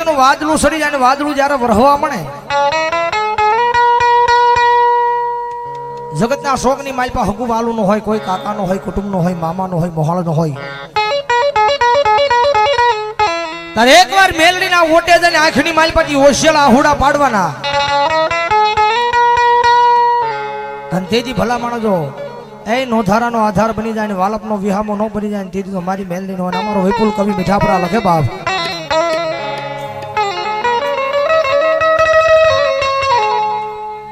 જગતનું વાદળું સડી જાય ને વાદળું જ્યારે વરહવા મળે જગતના શોકની માલપા હગુ વાલું હોય, કોઈ કાકાનો હોય, કુટુંબનો હોય, મામાનો હોય, મોહાળનો હોય, તારે એકવાર મેલડીના ઓટે જઈને આંખની માલપાથી ઓશિયાળા આહુડા પાડવાના અને તેજી ભલા માણસો એ નોધારાનો આધાર બની જાય ને વાલપનો વિહામો ન બની જાય ને તેથી તો મારી મેલડીનો અને અમારો વિપુલ કવિ મીઠાપરા લખે બાપ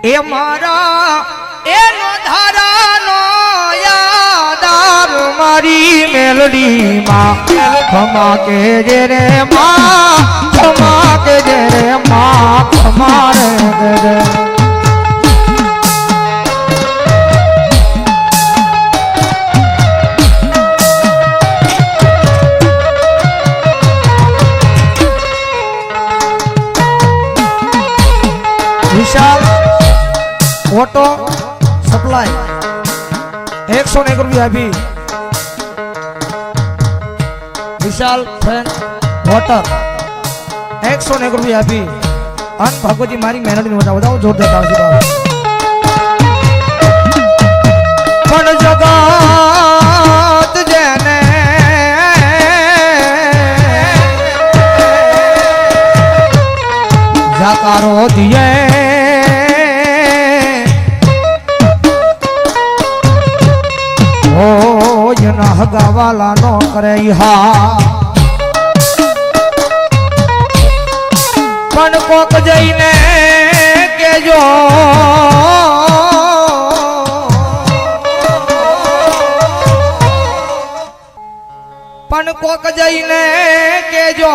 એ મારા એ નોધારાનો યાદાર મારી મેલડી માં ખમા કે જે રે માં ખમા કે જે રે માં ખમા રે વિશાલ ઓટો સપ્લાય 101 રૂપિયા આપી વિશાલ ફ્રેન્ડ વોટર 101 રૂપિયા આપી અન ભગવતી મારી મહેનત ની વધાવો જોરદાર તાળી પણ જગત જેને જાકારો દિયે जना हगावाला नो करे हा पण कोक जईने केजो पण कोक जईने केजो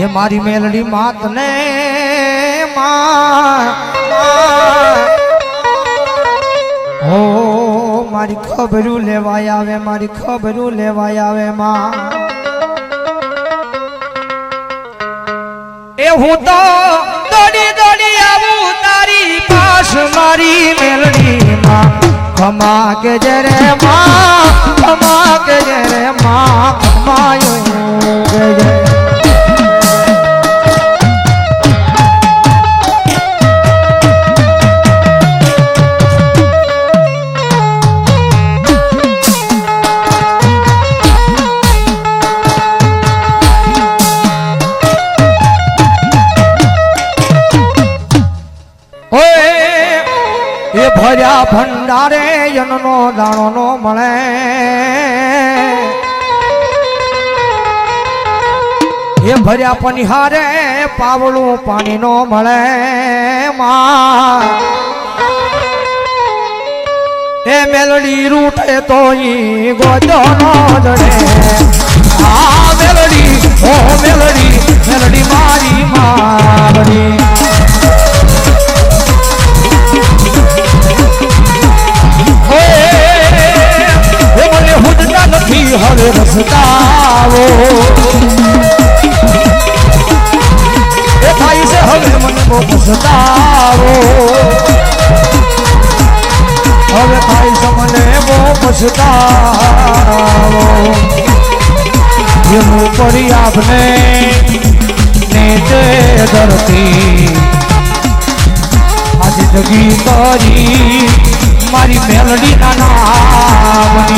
ये मारी मेलडी मात ने हो मारी खबरू लेवाय आवे मारी खबरू लेवाय आवे मां ए हूं तो दौड़ी दौड़ी आऊं तारी पास मारी मेलडी मां खमा के जरे मां खमा के जरे मां खमायो के जरे भर्या भंडारे जननो दाणो नो मळे ये भर्या पनिहारे पावळू पाणी नो मळे मां ए मेलडी रूठे तो ई गोदो नो जड़े आ मेलडी ओ मेलडी मेलडी मारी मारडी હવે રસતાવો એ થાય છે હવે મને બહુ પછતાવો હવે થાય છે મને બહુ પછતાવો એનું કરી આપને નેચે ધરતી આજે જગી કરી મારી મેલડી ના નામની